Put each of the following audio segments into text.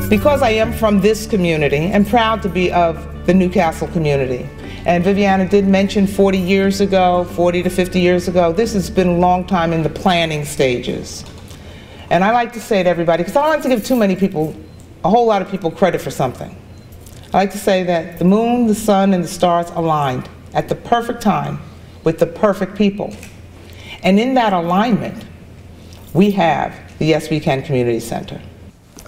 Because I am from this community and proud to be of the Newcastle community. And Viviana did mention 40 years ago, 40 to 50 years ago, this has been a long time in the planning stages. And I like to say to everybody, because I don't like to give too many people, a whole lot of people, credit for something. I like to say that the moon, the sun, and the stars aligned at the perfect time with the perfect people. And in that alignment, we have the Yes We Can Community Center.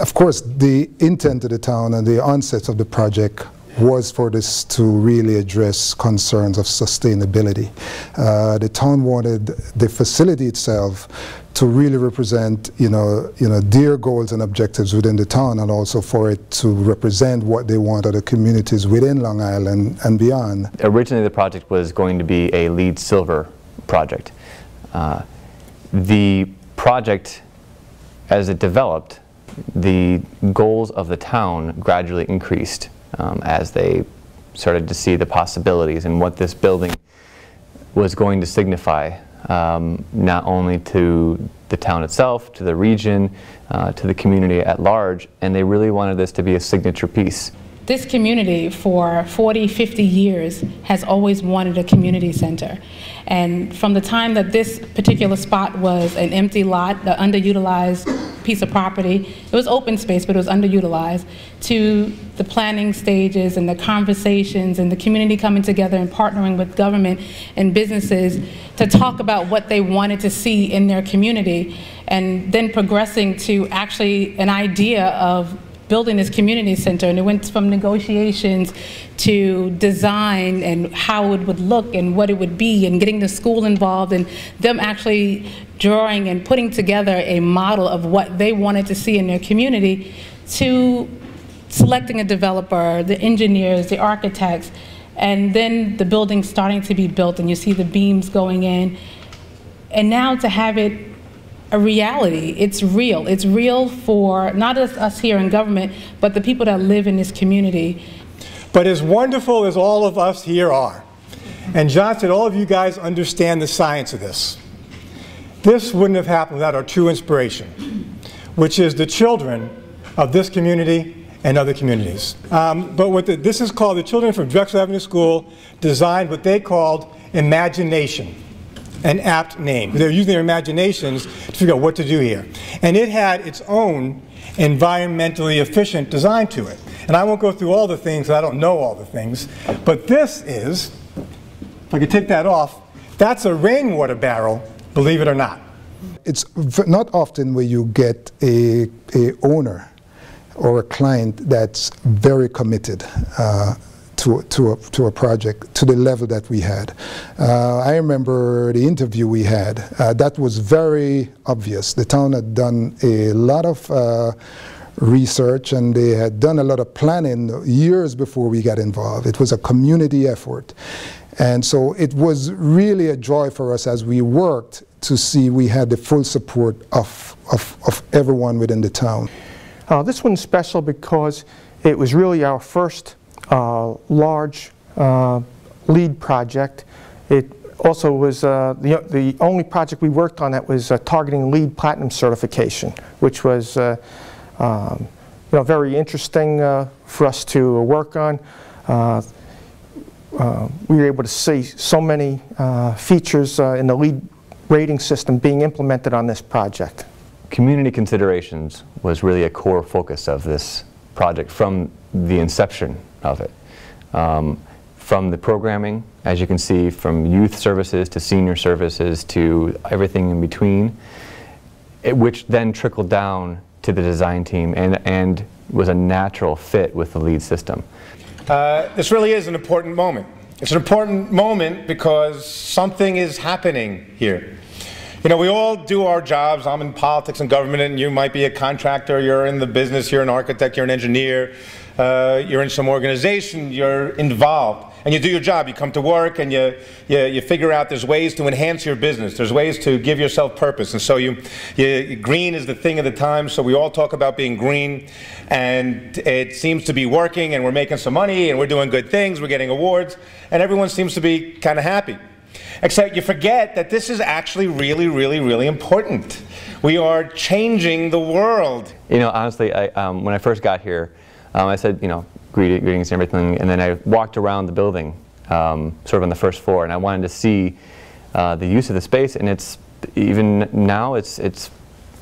Of course, the intent of the town and the onset of the project was for this to really address concerns of sustainability. The town wanted the facility itself to really represent, their goals and objectives within the town, and also for it to represent what they want other communities within Long Island and beyond. Originally, the project was going to be a LEED Silver project. The project, as it developed, the goals of the town gradually increased as they started to see the possibilities and what this building was going to signify, not only to the town itself, to the region, to the community at large, and they really wanted this to be a signature piece. This community for 40, 50 years has always wanted a community center. And from the time that this particular spot was an empty lot, the underutilized piece of property, it was open space, but it was underutilized, to the planning stages and the conversations and the community coming together and partnering with government and businesses to talk about what they wanted to see in their community, and then progressing to actually an idea of building this community center. And it went from negotiations to design and how it would look and what it would be, and getting the school involved and them actually drawing and putting together a model of what they wanted to see in their community, to selecting a developer, the engineers, the architects, and then the building starting to be built and you see the beams going in. And now to have it a reality. It's real. It's real for not just us here in government, but the people that live in this community. But as wonderful as all of us here are, and John said all of you guys understand the science of this, this wouldn't have happened without our true inspiration, which is the children of this community and other communities. This is called, the children from Drexel Avenue School designed what they called imagination. An apt name. They're using their imaginations to figure out what to do here. And it had its own environmentally efficient design to it. And I won't go through all the things, I don't know all the things, but this is, if I could take that off, that's a rainwater barrel, believe it or not. It's not often where you get a owner or a client that's very committed to a project to the level that we had. I remember the interview we had. That was very obvious. The town had done a lot of research, and they had done a lot of planning years before we got involved. It was a community effort. And so it was really a joy for us as we worked to see we had the full support of everyone within the town. This one's special because it was really our first large LEED project. It also was the only project we worked on that was targeting LEED Platinum certification, which was very interesting for us to work on. We were able to see so many features in the LEED rating system being implemented on this project. Community considerations was really a core focus of this project from the inception of it. From the programming, as you can see, from youth services to senior services to everything in between, which then trickled down to the design team and was a natural fit with the LEED system. This really is an important moment. It's an important moment because something is happening here. You know, we all do our jobs. I'm in politics and government, and you might be a contractor, you're in the business, you're an architect, you're an engineer, you're in some organization, you're involved, and you do your job. You come to work and you figure out there's ways to enhance your business. There's ways to give yourself purpose. And so green is the thing of the time, so we all talk about being green, and it seems to be working, and we're making some money, and we're doing good things, we're getting awards, and everyone seems to be kind of happy. Except you forget that this is actually really, really, really important. We are changing the world. You know, honestly, when I first got here, I said, you know, greetings and everything, and then I walked around the building, sort of on the first floor, and I wanted to see the use of the space, and it's, even now, it's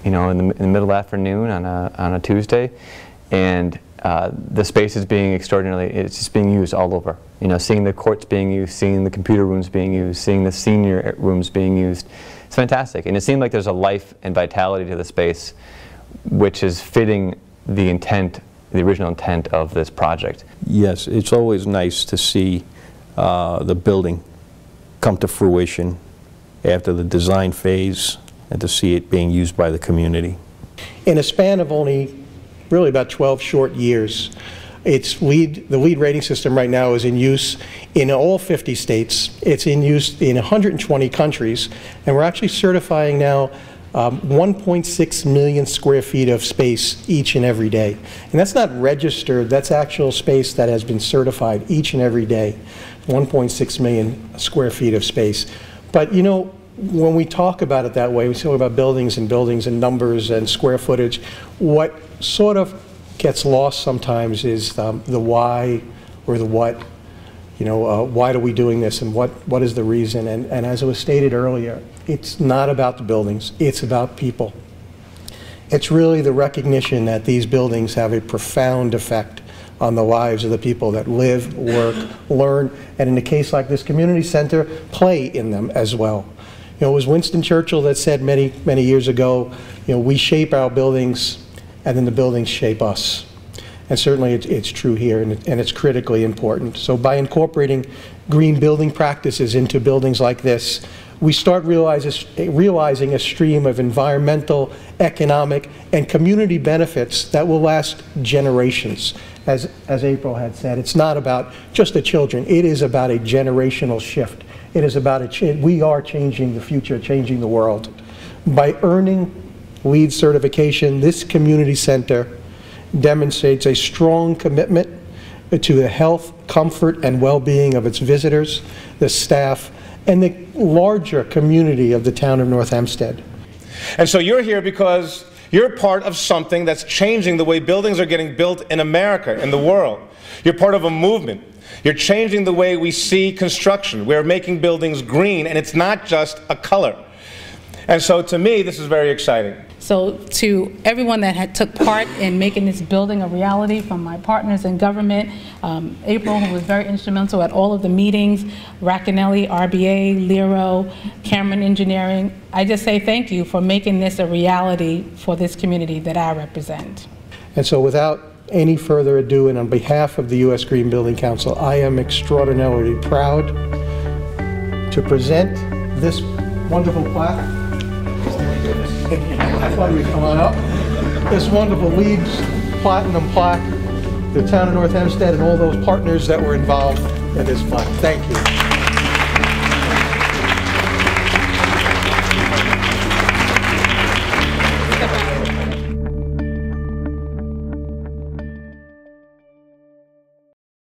you know, in the middle afternoon on a Tuesday, and the space is being extraordinarily, it's just being used all over. You know, seeing the courts being used, seeing the computer rooms being used, seeing the senior rooms being used. It's fantastic. And it seemed like there's a life and vitality to the space, which is fitting the intent, the original intent of this project. Yes, it's always nice to see the building come to fruition after the design phase and to see it being used by the community. In a span of only really about 12 short years, the LEED rating system right now is in use in all 50 states. It's in use in 120 countries, and we're actually certifying now 1.6 million square feet of space each and every day. And that's not registered, that's actual space that has been certified each and every day. 1.6 million square feet of space. But you know, when we talk about it that way, we talk about buildings and numbers and square footage, what sort of gets lost sometimes is the why or the what. You know, why are we doing this, and what is the reason? And as it was stated earlier, it's not about the buildings, it's about people. It's really the recognition that these buildings have a profound effect on the lives of the people that live, work, learn, and in a case like this community center, play in them as well. You know, it was Winston Churchill that said many, many years ago, you know, we shape our buildings and then the buildings shape us. And certainly it's true here, and it's critically important. So by incorporating green building practices into buildings like this, we start realizing a stream of environmental, economic, and community benefits that will last generations. As April had said, it's not about just the children, it is about a generational shift. It is about we are changing the future, changing the world. By earning LEED certification, this community center demonstrates a strong commitment to the health, comfort, and well-being of its visitors, the staff, and the larger community of the town of North Hempstead. And so you're here because you're part of something that's changing the way buildings are getting built in America, in the world. You're part of a movement. You're changing the way we see construction. We're making buildings green, and it's not just a color. And so to me, this is very exciting. So to everyone that took part in making this building a reality, from my partners in government, April, who was very instrumental at all of the meetings, Racanelli, RBA, Lero, Cameron Engineering, I just say thank you for making this a reality for this community that I represent. And so without any further ado, and on behalf of the U.S. Green Building Council, I am extraordinarily proud to present this wonderful plaque. I thought you would come on up. This wonderful LEED Platinum plaque, the Town of North Hempstead and all those partners that were involved in this plaque. Thank you.